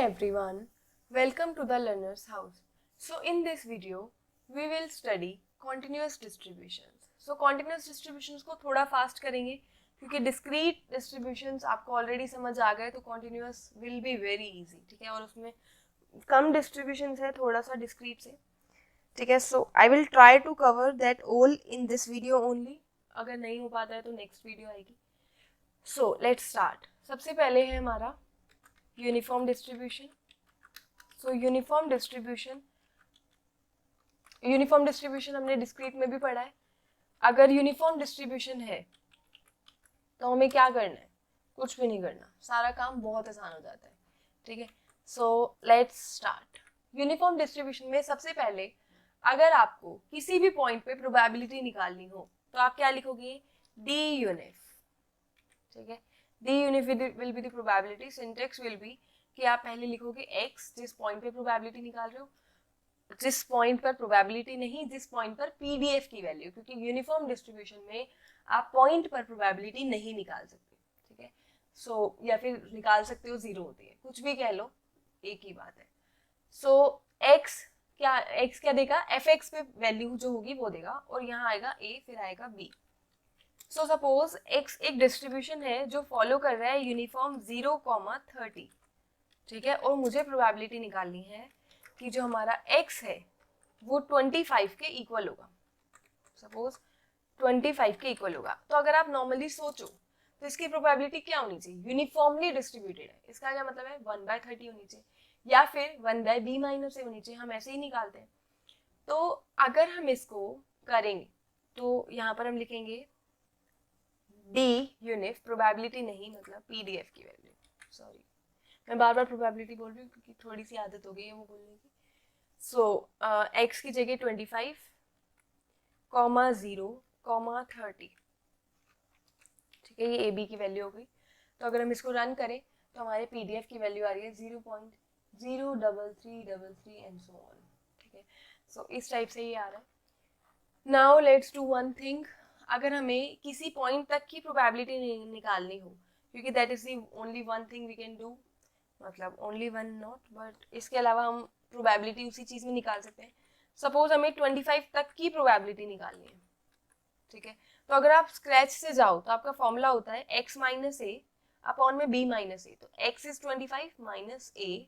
everyone, welcome to the learner's house. So in this video, we will study continuous distributions. So continuous distributions को थोड़ा fast करेंगे क्योंकि discrete distributions आपको already समझ आ गए तो continuous will be very easy, ठीक है, और उसमें कम distributions है थोड़ा सा discrete से, ठीक है. So I will try to cover that all in this video only. अगर नहीं हो पाता है तो next video आएगी. So let's start. सबसे पहले है हमारा यूनिफॉर्म डिस्ट्रीब्यूशन. सो यूनिफॉर्म डिस्ट्रीब्यूशन हमने डिस्क्रीट में भी पढ़ा है. अगर यूनिफॉर्म डिस्ट्रीब्यूशन है तो हमें क्या करना है? कुछ भी नहीं करना, सारा काम बहुत आसान हो जाता है, ठीक है. So let's start. Uniform distribution में सबसे पहले अगर आपको किसी भी पॉइंट पे प्रोबेबिलिटी निकालनी हो तो आप क्या लिखोगे? डी यूनिफ, ठीक है. Dunif will be the probability. Syntax will be कि आप पहले लिखोगे x जिस पॉइंट पे प्रोबेबिलिटी निकाल रहे हो, जिस पॉइंट पर प्रोबेबिलिटी नहीं, जिस पॉइंट पर पीडीएफ की वैल्यू, क्योंकि यूनिफॉर्म डिस्ट्रीब्यूशन में आप पॉइंट पर प्रोबेबिलिटी नहीं निकाल सकते, ठीक है. सो या फिर निकाल सकते हो, जीरो होती है, कुछ भी कह लो, एक ही बात है. सो x क्या देगा? fx पे वैल्यू जो होगी वो देगा, और यहाँ आएगा a, फिर आएगा b. सो सपोज x एक डिस्ट्रीब्यूशन है जो फॉलो कर रहा है यूनिफॉर्म 0,30, ठीक है, और मुझे प्रोबेबिलिटी निकालनी है कि जो हमारा x है वो 25 के इक्वल होगा. सपोज 25 के इक्वल होगा. तो अगर आप नॉर्मली सोचो तो इसकी प्रोबेबिलिटी क्या होनी चाहिए? यूनिफॉर्मली डिस्ट्रीब्यूटेड है, इसका क्या मतलब है? 1/30 होनी चाहिए या फिर 1/b माइनस ए होनी चाहिए. हम ऐसे ही निकालते हैं. तो अगर हम इसको करेंगे तो यहाँ पर हम लिखेंगे डी यूनिफ, प्रोबेबिलिटी नहीं मतलब पीडीएफ की वैल्यू. सॉरी, मैं बार बार प्रोबेबिलिटी बोल रही हूँ क्योंकि थोड़ी सी आदत हो गई है वो बोलने की. सो एक्स की जगह 25, 0, 30, ठीक है, ये ए बी की वैल्यू हो गई. तो अगर हम इसको रन करें तो हमारे पीडीएफ की वैल्यू आ रही है 0.03333 एंड सो ऑन, ठीक है. सो इस टाइप से ये आ रहा है. Now let's do one thing. अगर हमें किसी पॉइंट तक की प्रोबेबिलिटी निकालनी हो, क्योंकि that is the only one thing we can do, मतलब ओनली वन नॉट, बट इसके अलावा हम प्रोबेबिलिटी उसी चीज में निकाल सकते हैं. सपोज हमें 25 तक की प्रोबेबिलिटी निकालनी है, ठीक है. तो अगर आप स्क्रैच से जाओ तो आपका फॉर्मूला होता है x माइनस ए अपॉन में b माइनस ए. तो x इज 25 माइनस ए,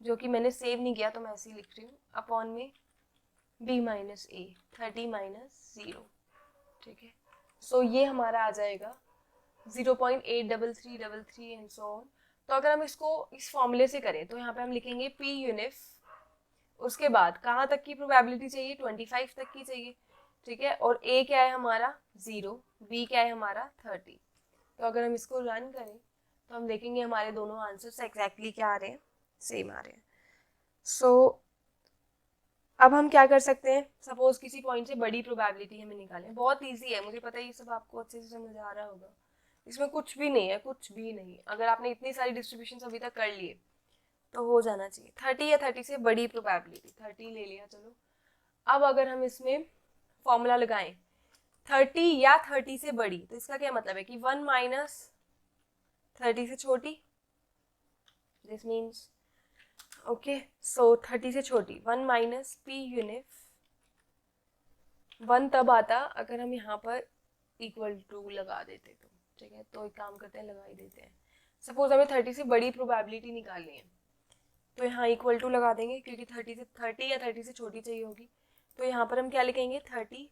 जो कि मैंने सेव नहीं किया तो मैं ऐसे ही लिख रही हूँ, अपॉन में b माइनस ए, 30 माइनस 0, ठीक है. सो ये हमारा आ जाएगा 0.83333 एंड सो ऑन. तो अगर हम इसको इस फॉर्मूले से करें तो यहाँ पे हम लिखेंगे p यूनिफ, उसके बाद कहाँ तक की प्रोबेबिलिटी चाहिए? 25 तक की चाहिए, ठीक है. और a क्या है हमारा? 0, b क्या है हमारा? 30. तो अगर हम इसको रन करें तो हम देखेंगे हमारे दोनों आंसर्स एग्जैक्टली क्या आ रहे हैं? सेम आ रहे हैं. सो अब हम क्या कर सकते हैं? सपोज किसी पॉइंट से बड़ी प्रोबेबिलिटी हमें निकालें. बहुत इजी है, मुझे पता है ये सब आपको अच्छे से समझ आ रहा होगा. इसमें कुछ भी नहीं है, कुछ भी नहीं. अगर आपने इतनी सारी डिस्ट्रीब्यूशन अभी तक कर लिए तो हो जाना चाहिए. 30 या 30 से बड़ी प्रोबेबिलिटी, 30 ले लिया, चलो. अब अगर हम इसमें फॉर्मूला लगाएं 30 या 30 से बड़ी, तो इसका क्या मतलब है कि 1 माइनस 30 से छोटी. दिस मीन्स ओके, सो 30 से छोटी 1 माइनस पी यूनिफ. 1 तब आता अगर हम यहाँ पर इक्वल टू लगा देते तो, ठीक है. तो एक काम करते हैं, लगा ही देते हैं. सपोज हमें 30 से बड़ी प्रोबेबिलिटी निकालनी है तो यहाँ इक्वल टू लगा देंगे, क्योंकि 30 या 30 से छोटी चाहिए होगी. तो यहाँ पर हम क्या लिखेंगे? 30,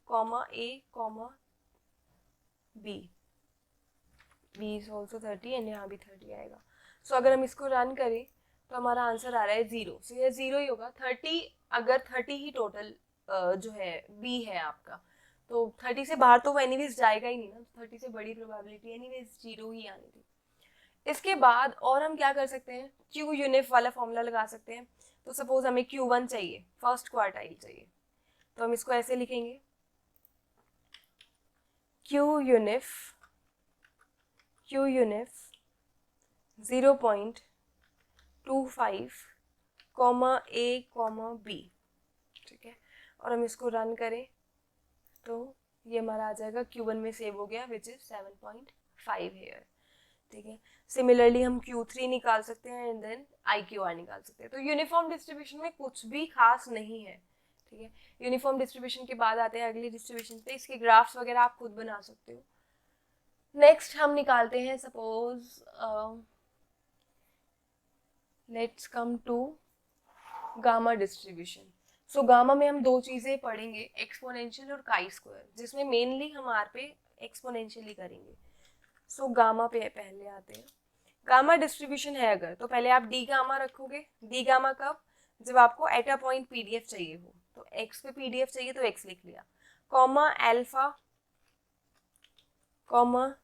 a, b, b is also 30 and यहाँ भी 30 आएगा. सो अगर हम इसको रन करें तो हमारा आंसर आ रहा है 0. सो ये 0 ही होगा. 30, अगर 30 ही टोटल जो है b है आपका, तो 30 से बाहर तो वो एनीवेज जाएगा ही नहीं ना. 30 से बड़ी प्रोबेबिलिटी एनीवेज 0 ही आनी थी. इसके बाद और हम क्या कर सकते हैं? क्यू यूनिफ वाला फॉर्मूला लगा सकते हैं. तो सपोज हमें Q1 चाहिए, फर्स्ट क्वार्टाइल चाहिए, तो हम इसको ऐसे लिखेंगे Q यूनिफ 0.25, a, b, ठीक है. और हम इसको रन करें तो ये हमारा आ जाएगा Q1 में सेव हो गया, विच इज 7.5 हेयर. ठीक है। सिमिलरली हम Q3 निकाल सकते हैं एंड देन IQR निकाल सकते हैं। तो यूनिफॉर्म डिस्ट्रीब्यूशन में कुछ भी खास नहीं है, ठीक है। यूनिफॉर्म डिस्ट्रीब्यूशन के बाद आते हैं अगली डिस्ट्रीब्यूशन पे, इसके ग्राफ्स वगैरह आप खुद बना सकते हो। नेक्स्ट हम निकालते हैं suppose let's come to gamma distribution. So gamma में हम दो चीजें पढ़ेंगे, एक्सपोनेंशियल और काई स्क्वायर, जिसमें मेनली हमारे पे एक्सपोनेंशियल ही करेंगे। सो गामा पे पहले आते हैं। गामा डिस्ट्रीब्यूशन है अगर, तो पहले आप डी गामा रखोगे। डी गामा कब? जब आपको एट अ पॉइंट पीडीएफ चाहिए हो, तो एक्स पे पीडीएफ चाहिए तो एक्स लिख लिया, कॉमा अल्फा कॉमा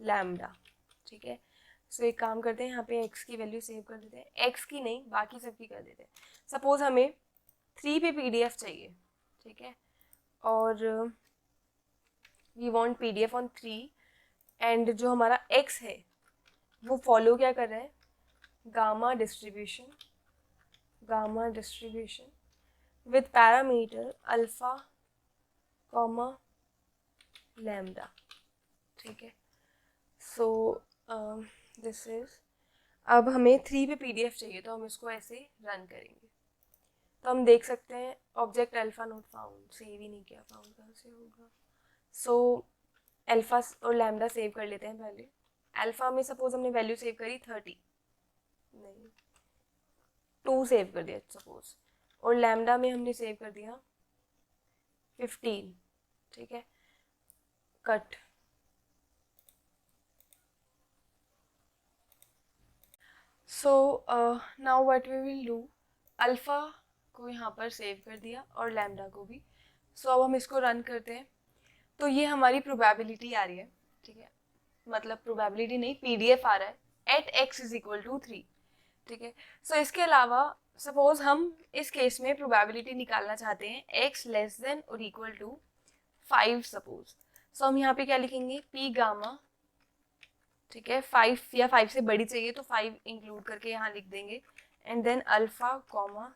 लैम्डा, ठीक है। सो एक काम करते हैं, यहाँ पे एक्स की वैल्यू सेव कर देते हैं, एक्स की नहीं बाकी सबकी कर देते हैं। सपोज हमें 3 पे पीडीएफ चाहिए, ठीक है, और we want PDF on 3 and जो हमारा एक्स है वो फॉलो क्या कर रहा है? Gamma distribution with parameter alpha comma lambda, ठीक है। सो दिस इज, अब हमें 3 पे पीडीएफ चाहिए तो हम इसको ऐसे रन करेंगे, तो हम देख सकते हैं object alpha not found, save ही नहीं किया, फाउंड कहाँ से होगा। सो अल्फा और लैम्डा सेव कर लेते हैं पहले। अल्फा में सपोज हमने वैल्यू सेव करी 30, नहीं 2 सेव कर दिया सपोज, और लैम्डा में हमने सेव कर दिया 15, ठीक है। Cut. So now what we will do, alpha को यहाँ पर सेव कर दिया और लैम्डा को भी। सो अब हम इसको रन करते हैं, तो ये हमारी प्रोबेबिलिटी आ रही है, ठीक है, मतलब प्रोबेबिलिटी नहीं, पीडीएफ आ रहा है at x is equal to 3, ठीक है। सो इसके अलावा सपोज हम इस केस में प्रोबेबिलिटी निकालना चाहते हैं x लेस देन और इक्वल टू 5 सपोज। सो हम यहाँ पे क्या लिखेंगे? p गामा, ठीक है, 5 या 5 से बड़ी चाहिए तो 5 इंक्लूड करके यहाँ लिख देंगे, and then alpha comma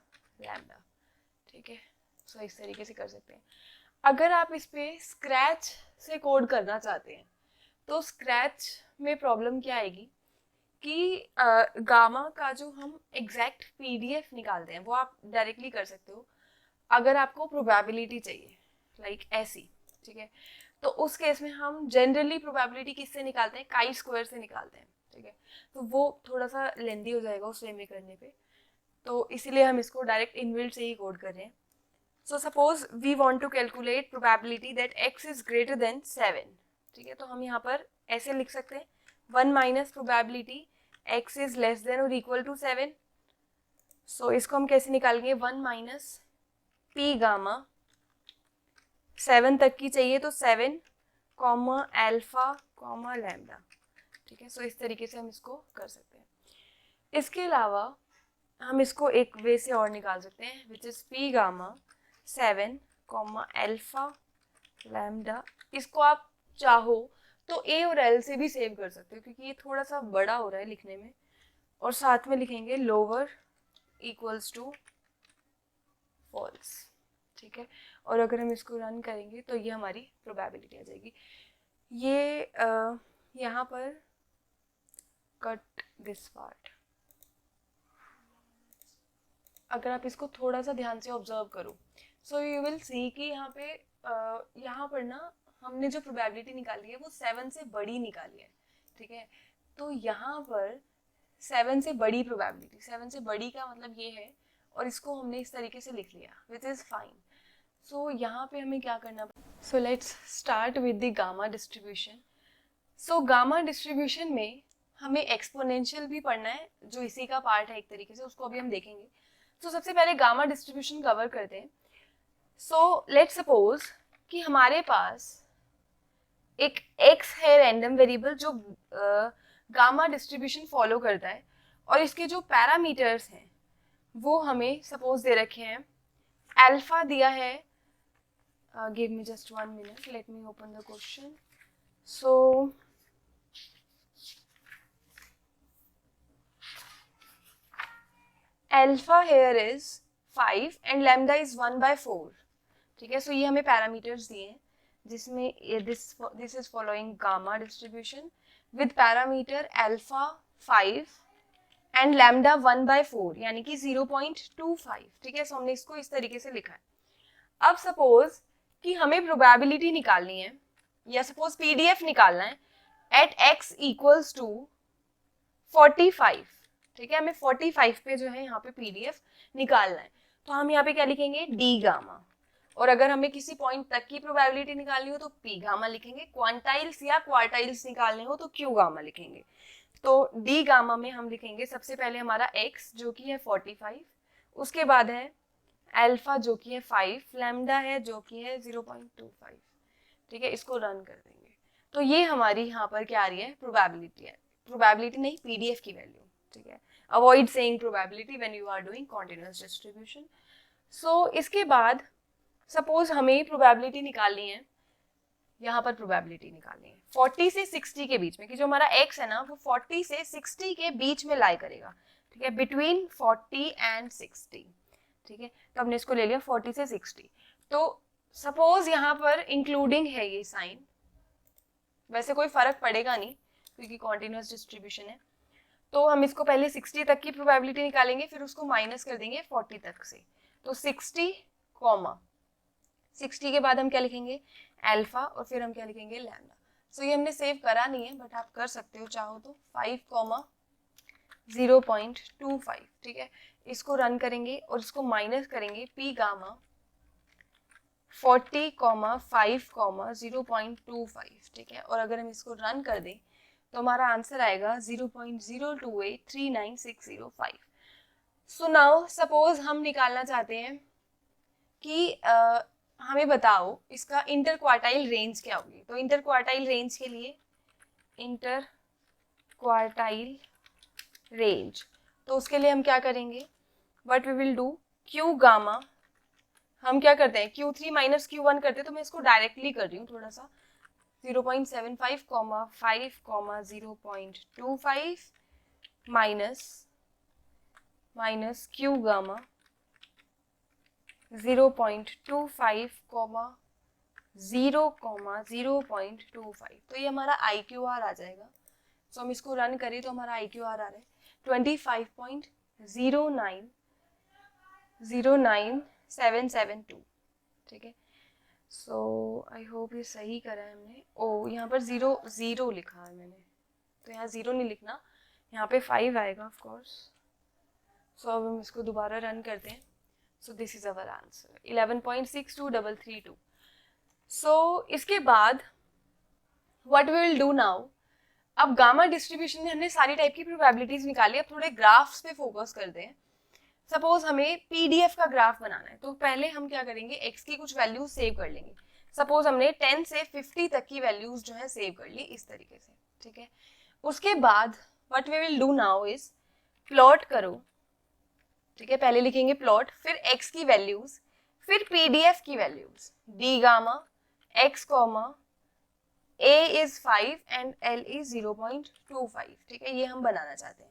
lambda, ठीक है। सो इस तरीके से कर सकते हैं। अगर आप इस पे स्क्रैच से कोड करना चाहते हैं तो स्क्रैच में प्रॉब्लम क्या आएगी कि गामा का जो हम एग्जैक्ट पीडीएफ निकालते हैं वो आप डायरेक्टली कर सकते हो, अगर आपको प्रोबेबिलिटी चाहिए लाइक ऐसी, ठीक है। तो उस केस में हम जनरली प्रोबेबिलिटी किससे निकालते हैं? काई स्क्वायर से निकालते हैं, ठीक है। तो वो थोड़ा सा लेंदी हो जाएगा उस वे में करने पे, तो इसीलिए हम इसको डायरेक्ट इनबिल्ट से ही कोड कर रहे हैं। So suppose we want to calculate probability that x is greater than 7, ठीक है। तो हम यहाँ पर ऐसे लिख सकते हैं 1 minus probability x is less than or equal to 7। सो इसको हम कैसे निकालेंगे? 1 माइनस p गामा, 7 तक की चाहिए तो 7 कॉमा अल्फा कॉमा लैम्डा, ठीक है। सो इस तरीके से हम इसको कर सकते हैं। इसके अलावा हम इसको एक वे से और निकाल सकते हैं, which is p gamma 7 comma alpha lambda. इसको आप चाहो तो a और l से भी सेव कर सकते हो, क्योंकि ये थोड़ा सा बड़ा हो रहा है लिखने में, और साथ में लिखेंगे लोअर इक्वल्स टू फॉल्स, ठीक है। और अगर हम इसको रन करेंगे तो ये हमारी प्रोबेबिलिटी आ जाएगी। ये यहाँ पर कट दिस पार्ट, अगर आप इसको थोड़ा सा ध्यान से ऑब्जर्व करो, सो यू विल सी कि यहाँ पर ना हमने जो प्रोबेबिलिटी निकाली है वो 7 से बड़ी निकाली है, ठीक है। तो यहाँ पर 7 से बड़ी प्रोबेबिलिटी, 7 से बड़ी का मतलब ये है, और इसको हमने इस तरीके से लिख लिया, विच इज फाइन। सो यहाँ पे हमें क्या करना? So let's start with the gamma distribution. So gamma distribution में हमें एक्सपोनेंशियल भी पढ़ना है, जो इसी का पार्ट है एक तरीके से, उसको अभी हम देखेंगे। तो सबसे पहले गामा डिस्ट्रीब्यूशन कवर करते हैं। सो लेट्स सपोज कि हमारे पास एक x है रैंडम वेरिएबल जो गामा डिस्ट्रीब्यूशन फॉलो करता है, और इसके जो पैरामीटर्स हैं वो हमें सपोज दे रखे हैं। अल्फा दिया है, give me just 1 minute, let me open the question. So alpha here is 5 and lambda is 1/4, ठीक है। सो ये हमें पैरामीटर्स दिए हैं, जिसमें this is following gamma distribution with parameter alpha 5 and lambda 1/4 यानी कि 0.25, ठीक है। सो हमने इसको इस तरीके से लिखा है। अब सपोज कि हमें प्रोबेबिलिटी निकालनी है या सपोज पीडीएफ निकालना है एट x इक्वल्स टू 45, ठीक है। हमें 45 पे जो है यहाँ पे पीडीएफ निकालना है, तो हम यहाँ पे क्या लिखेंगे, डी गामा। और अगर हमें किसी पॉइंट तक की प्रोबेबिलिटी निकालनी हो तो पी गामा लिखेंगे, क्वांटाइल्स या क्वार्टाइल्स निकालने हो तो क्यू गामा लिखेंगे। तो डी गामा में हम लिखेंगे सबसे पहले हमारा x जो कि है 45, उसके बाद है अल्फा जो कि है 5, लैम्डा है जो कि है 0.25, ठीक है। इसको रन कर देंगे तो ये हमारी यहाँ पर क्या आ रही है, प्रोबेबिलिटी है, प्रोबेबिलिटी नहीं पीडीएफ की वैल्यू, ठीक है। Avoid saying probability when you are doing continuous distribution. So इसके बाद सपोज हमें प्रोबेबिलिटी निकालनी है, यहाँ पर प्रोबेबिलिटी निकालनी है 40 से 60 के बीच में, कि जो हमारा x है ना वो 40 से 60 के बीच में लाई करेगा, ठीक है, बिटवीन 40 एंड 60, ठीक है। तो हमने इसको ले लिया 40 से 60। तो सपोज यहाँ पर इंक्लूडिंग है ये साइन, वैसे कोई फर्क पड़ेगा नहीं क्योंकि कॉन्टिन्यूअस डिस्ट्रीब्यूशन है। तो हम इसको पहले 60 तक की प्रोबेबिलिटी निकालेंगे, फिर उसको माइनस कर देंगे 40 तक से, तो 60 के बाद हम क्या लिखेंगे, अल्फा, और फिर हम क्या लिखेंगे, लैम्डा। सो ये हमने सेव करा नहीं है बट आप कर सकते हो चाहो तो, 5,0.25, ठीक है। इसको रन करेंगे और इसको माइनस करेंगे पी गामा 40,5,0.25, ठीक है। और अगर हम इसको रन कर दें तो हमारा आंसर आएगा 0.02839,605। सो नाउ सपोज हम निकालना चाहते हैं कि हमें बताओ इसका इंटर क्वार्टाइल रेंज क्या होगी। तो इंटर क्वार्टाइल रेंज के लिए इंटर क्वार्टाइल रेंज, तो उसके लिए हम क्या करेंगे, what we will do, Q gamma, हम क्या करते हैं Q3 माइनस Q1 करते हैं, तो मैं इसको डायरेक्टली कर रही हूँ थोड़ा सा, 0.75, 5,0.25 माइनस Q गामा 0.25, 0.25, तो ये हमारा IQR आ जाएगा। सो हम इसको रन करें तो हमारा IQR आ रहा है 25.09772, ठीक है। सो आई होप ये सही करा है हमने। ओ यहाँ पर 0 लिखा है मैंने, तो यहाँ 0 नहीं लिखना, यहाँ पे 5 आएगा ऑफ कोर्स। सो अब हम इसको दोबारा रन करते हैं। So this is our answer 11.62332। So इसके बाद what we will do now, अब गामा डिस्ट्रीब्यूशन में हमने सारी टाइप की प्रोबेबिलिटीज निकाली, अब थोड़े ग्राफ्स पे फोकस करते हैं। सपोज हमें पीडीएफ का ग्राफ बनाना है, तो पहले हम क्या करेंगे, एक्स की कुछ वैल्यूज सेव कर लेंगे। सपोज हमने 10 से 50 तक की वैल्यूज जो है सेव कर ली इस तरीके से, ठीक है। उसके बाद what we will do now is plot करो, ठीक है। पहले लिखेंगे प्लॉट, फिर एक्स की वैल्यूज, फिर पीडीएफ की values, D gamma x comma A is 5 and L is 0.25, ठीक है। ये हम बनाना चाहते हैं।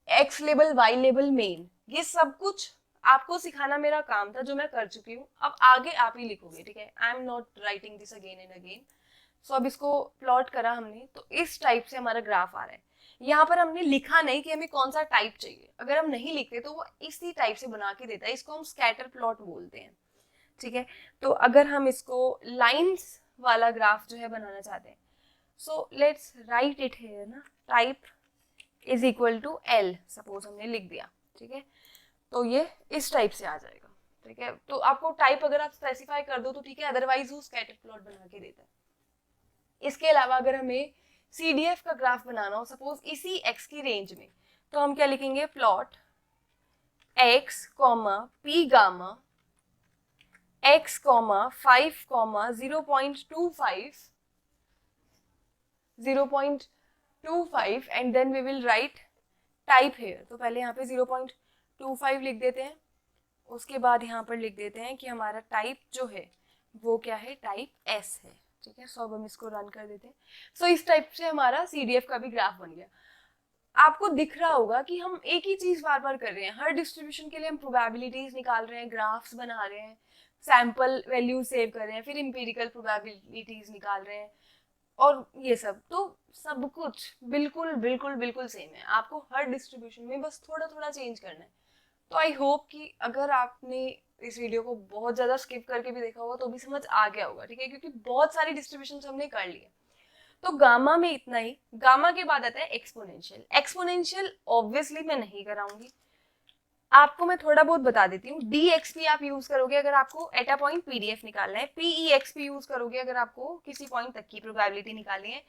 X label, Y label, main, ये सब कुछ आपको सिखाना मेरा काम था जो मैं कर चुकी हूँ। अब आगे आप ही लिखोगे, ठीक है। I am not writing this again and again. So अब इसको प्लॉट करा हमने, तो इस टाइप से हमारा ग्राफ आ रहा है। यहाँ पर हमने लिखा नहीं कि हमें कौन सा टाइप चाहिए, अगर हम नहीं लिखते तो वो इसी टाइप से बना के देता है, इसको हम स्कैटर प्लॉट बोलते हैं, ठीक है। तो अगर हम इसको लाइंस वाला ग्राफ जो है बनाना चाहते हैं, so let's write it here ना, type is equal to L, suppose हमने लिख दिया, ठीक है। तो ये इस टाइप से आ जाएगा, ठीक है। तो आपको टाइप अगर आप स्पेसिफाई कर दो तो ठीक है, अदरवाइज वो स्कैटर प्लॉट बना के देता है। इसके अलावा अगर हमें CDF का ग्राफ बनाना हो सपोज इसी x की रेंज में, तो हम क्या लिखेंगे, plot x, p gamma x, 5, 0.25 and then we will write type here। तो पहले यहाँ पे 0.25 लिख देते हैं, उसके बाद यहाँ पर लिख देते हैं कि हमारा टाइप जो है वो क्या है, टाइप S है, ठीक है। सो अब हम इसको रन कर देते हैं। सो इस टाइप से हमारा CDF का भी ग्राफ बन गया। आपको दिख रहा होगा कि हम एक ही चीज बार बार कर रहे हैं, हर डिस्ट्रीब्यूशन के लिए हम प्रोबेबिलिटीज निकाल रहे हैं, ग्राफ्स बना रहे हैं, सैंपल वैल्यू सेव कर रहे हैं, फिर इंपीरिकल प्रोबेबिलिटीज निकाल रहे हैं, और ये सब, तो सब कुछ बिल्कुल बिल्कुल बिल्कुल सेम है, आपको हर डिस्ट्रीब्यूशन में बस थोड़ा थोड़ा चेंज करना है। तो आई होप कि अगर आपने इस वीडियो को बहुत ज़्यादा स्किप करके भी देखा होगा तो भी समझ आ गया होगा, ठीक है, क्योंकि बहुत सारी डिस्ट्रीब्यूशन हमने कर ली है। तो गामा में इतना ही। गामा के बाद आता है एक्सपोनेंशियल। एक्सपोनेंशियल ऑब्वियसली मैं नहीं कराऊंगी, आपको मैं थोड़ा बहुत बता देती हूँ। DXP आप यूज करोगे अगर आपको एट अ पॉइंट PDF निकालना है। PEXP यूज करोगे अगर आपको किसी पॉइंट तक की प्रोबेबिलिटी निकालनी है।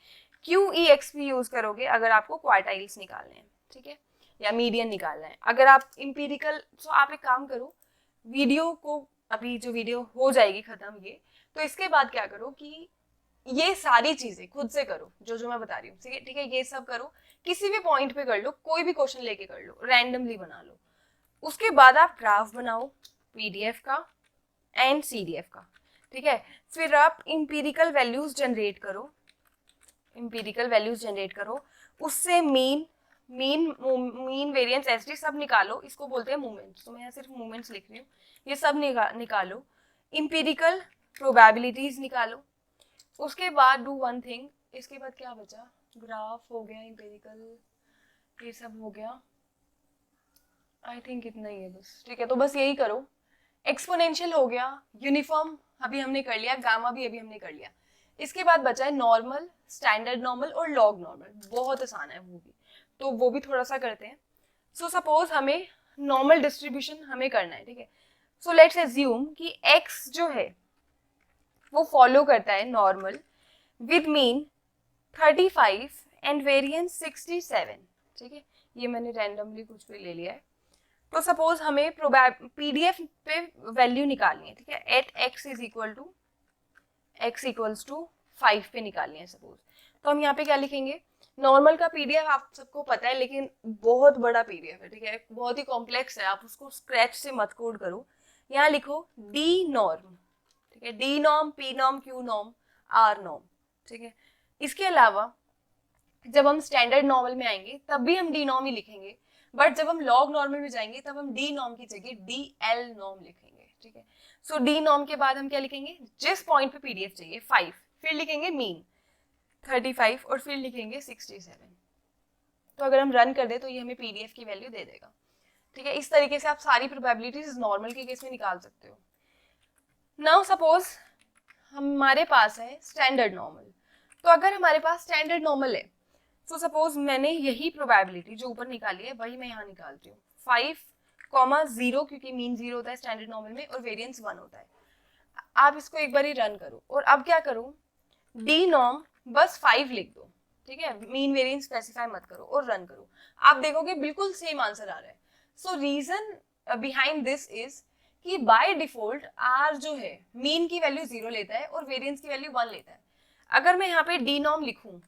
QEXP यूज करोगे अगर आपको क्वार्टाइल्स निकालने हैं, ठीक है, या मीडियन निकालना है। अगर आप इंपीरिकल, तो आप एक काम करो, वीडियो को, अभी जो वीडियो हो जाएगी खत्म ये, तो इसके बाद क्या करो कि ये सारी चीजें खुद से करो, जो जो मैं बता रही हूँ, ठीक है, ये सब करो, किसी भी पॉइंट पे कर लो, कोई भी क्वेश्चन लेके कर लो, रैंडमली बना लो। उसके बाद आप ग्राफ बनाओ PDF का एंड CDF का, ठीक है। फिर आप इंपीरिकल वैल्यूज जनरेट करो, इंपीरिकल वैल्यूज जनरेट करो, उससे मीन वेरिएंस SD सब निकालो, इसको बोलते हैं मूवमेंट्स, तो मैं यहाँ सिर्फ मूवमेंट्स लिख रही हूँ, ये सब निकालो। इंपीरिकल प्रोबेबिलिटीज निकालो। उसके बाद डू वन थिंग, इसके बाद क्या बचा, ग्राफ हो गया, इंपीरिकल ये सब हो गया, आई थिंक इतना ही है बस, ठीक है। तो बस यही करो। एक्सपोनेंशियल हो गया, यूनिफॉर्म अभी हमने कर लिया, गामा भी अभी हमने कर लिया। इसके बाद बचा है नॉर्मल, स्टैंडर्ड नॉर्मल और लॉग नॉर्मल। बहुत आसान है वो भी, तो वो भी थोड़ा सा करते हैं। सो सपोज हमें नॉर्मल डिस्ट्रीब्यूशन हमें करना है, ठीक है। सो लेट्स एज्यूम कि x जो है वो फॉलो करता है normal with mean 35 and variance 67, ठीक है, ये मैंने रैंडमली कुछ भी ले लिया है। तो सपोज हमें PDF पे वैल्यू निकालनी है, ठीक है, एट x इक्वल्स टू 5 पे निकालनी है सपोज। तो हम यहाँ पे क्या लिखेंगे, नॉर्मल का PDF आप सबको पता है, लेकिन बहुत बड़ा PDF है, ठीक है, बहुत ही कॉम्प्लेक्स है, आप उसको स्क्रैच से मत कोड करो। यहाँ लिखो D नॉर्म, ठीक है, D norm, P norm, Q norm, R norm, ठीक है। इसके अलावा जब हम स्टैंडर्ड नॉर्मल में आएंगे तब भी हम D नॉर्म ही लिखेंगे, बट जब हम लॉग नॉर्मल में जाएंगे तब हम D नॉर्म की जगह DL नॉर्म लिखेंगे, ठीक है। सो D नॉर्म के बाद हम क्या लिखेंगे, जिस पॉइंट पे PDF चाहिए 5, फिर लिखेंगे मीन 35 और फिर लिखेंगे 67। तो अगर हम रन कर दे तो ये हमें PDF की वैल्यू दे देगा, ठीक है। इस तरीके से आप सारी प्रोबेबिलिटीज नॉर्मल के केस में निकाल सकते हो। नाउ सपोज हमारे पास है स्टैंडर्ड नॉर्मल। तो अगर हमारे पास स्टैंडर्ड नॉर्मल है, तो सपोज मैंने यही प्रोबेबिलिटी जो ऊपर निकाली है वही मैं यहाँ निकालती हूँ, 5,0, क्योंकि मीन 0 होता है स्टैंडर्ड नॉर्मल में और वेरिएंस 1 होता है। आप इसको एक बार ही रन करो और अब क्या करो, D नॉर्म बस 5 लिख दो, ठीक है, मीन वेरिएंस स्पेसिफाई मत करो और रन करो। आप देखोगे बिल्कुल सेम आंसर आ रहा है। सो रीजन बिहाइंड दिस इज कि बाय डिफॉल्ट R जो है मीन की वैल्यू 0 लेता है और वेरिएंस की वैल्यू 1 लेता है। अगर मैं यहाँ पे D नॉर्म लिखूं,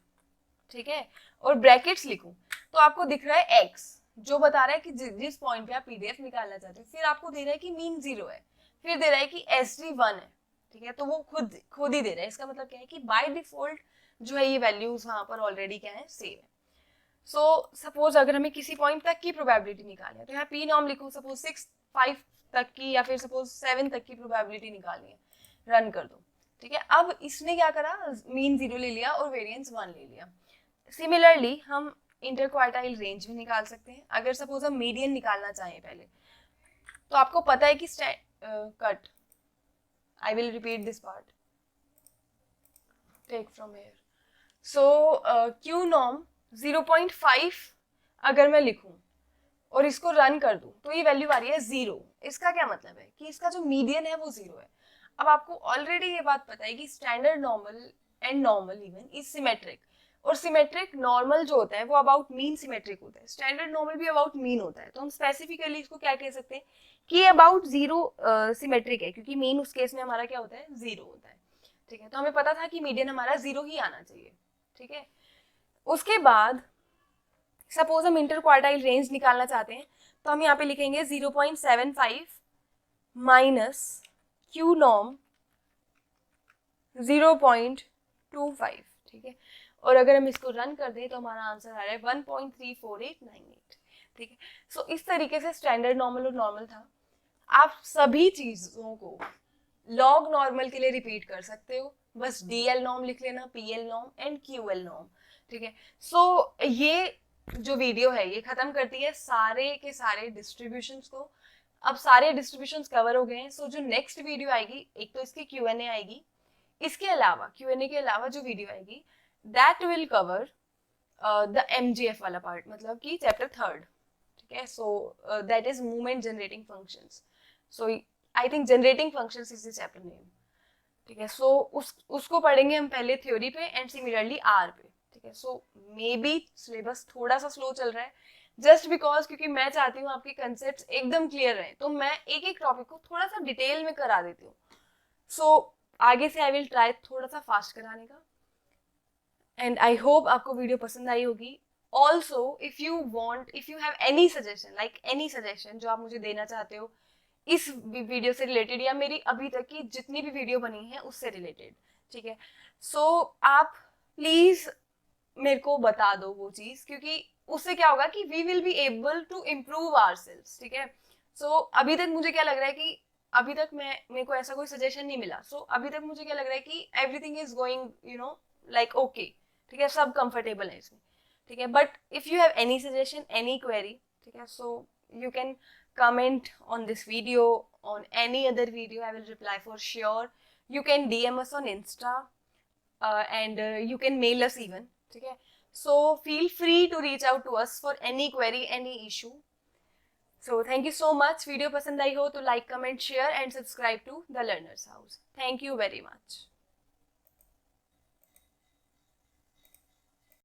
ठीक है, और ब्रैकेट्स लिखूं, तो आपको दिख रहा है x जो बता रहा है कि जिस पॉइंट पे आप PDF निकालना चाहते हो, फिर आपको दे रहा है कि मीन 0 है, फिर दे रहा है कि SD 1 है, ठीक है। तो वो खुद ही दे रहा है, इसका मतलब क्या है कि बाय डिफॉल्ट जो है ये वैल्यूज वहां पर ऑलरेडी क्या है, सेव है। सो सपोज अगर हमें किसी पॉइंट तक की प्रोबेबिलिटी निकालनी है तो यहाँ P नॉर्म लिखो, सपोज 6, 5 तक की या फिर सपोज 7 तक की प्रोबेबिलिटी निकालनी है, रन कर दो, ठीक है। अब इसने क्या करा, मीन 0 ले लिया और वेरिएंस 1 ले लिया। सिमिलरली हम इंटरक्वार्टाइल रेंज भी निकाल सकते हैं। अगर सपोज हम मीडियन निकालना चाहें पहले, तो आपको पता है कि cut, I will repeat this part, take from here. So Q norm 0.5 अगर मैं लिखूं और इसको रन कर दूं तो ये वैल्यू आ रही है 0। इसका क्या मतलब है कि इसका जो मीडियन है वो 0 है। अब आपको ऑलरेडी ये बात पता है कि standard normal and normal even is symmetric, और सिमेट्रिक नॉर्मल जो होता है वो अबाउट मीन सिमेट्रिक होता है, स्टैंडर्ड नॉर्मल भी अबाउट मीन होता है। तो हम स्पेसिफिकली इसको क्या कह सकते हैं कि अबाउट 0 सिमेट्रिक है, क्योंकि मीन उस केस में हमारा क्या होता है, 0 होता है, ठीक है। तो हमें पता था कि मीडियन हमारा 0 ही आना चाहिए, ठीक है। उसके बाद सपोज हम इंटर क्वार्टाइल रेंज निकालना चाहते हैं, तो हम यहाँ पे लिखेंगे 0.75 माइनस Q नॉर्म 0.25, ठीक है। और अगर हम इसको रन कर दें तो हमारा आंसर आ रहा है 1.34898, ठीक है। सो इस तरीके से स्टैंडर्ड नॉर्मल और नॉर्मल था। आप सभी चीजों को लॉग नॉर्मल के लिए रिपीट कर सकते हो, बस DL नॉर्म लिख लेना, PL norm and QL norm, ठीक है। सो ये जो वीडियो है ये खत्म करती है सारे के सारे डिस्ट्रीब्यूशंस को। अब सारे डिस्ट्रीब्यूशंस कवर हो गए हैं। सो जो नेक्स्ट वीडियो आएगी, एक तो इसकी Q&A आएगी, इसके अलावा Q&A के अलावा जो वीडियो आएगी that will cover the MGF वाला पार्ट, मतलब कि चैप्टर 3, ठीक है। So that is movement generating functions. So I think generating functions is the chapter name, ठीक है। सो उसको पढ़ेंगे हम पहले थ्योरी पे एंड सिमिलरली आर पे, ठीक है। सो मे बी सिलेबस थोड़ा सा स्लो चल रहा है जस्ट बिकॉज क्योंकि मैं चाहती हूँ आपके कंसेप्ट एकदम क्लियर रहे, तो मैं एक एक टॉपिक को थोड़ा सा डिटेल में करा देती हूँ। सो आगे से आई विल ट्राई थोड़ा सा फास्ट कराने का, एंड आई होप आपको वीडियो पसंद आई होगी। Also if you have any suggestion, like any suggestion जो आप मुझे देना चाहते हो इस वीडियो से रिलेटेड या मेरी अभी तक की जितनी भी वीडियो बनी है उससे रिलेटेड, ठीक है। सो आप प्लीज मेरे को बता दो वो चीज, क्योंकि उससे क्या होगा कि we will be able to improve ourselves, ठीक है। सो अभी तक मुझे क्या लग रहा है कि अभी तक मेरे को ऐसा कोई सजेशन नहीं मिला। सो अभी तक मुझे क्या लग रहा है कि everything is going like okay, ठीक है, सब कंफर्टेबल है इसमें, ठीक है। But if you have any suggestion, any query, ठीक है, सो you can comment on this video, on any other video, I will reply for sure. You can DM us on Insta and you can mail us even, ठीक है। So feel free to reach out to us for any query, any issue. So thank you so much. Video पसंद आई हो तो like, comment, share and subscribe to the Learners House. Thank you very much.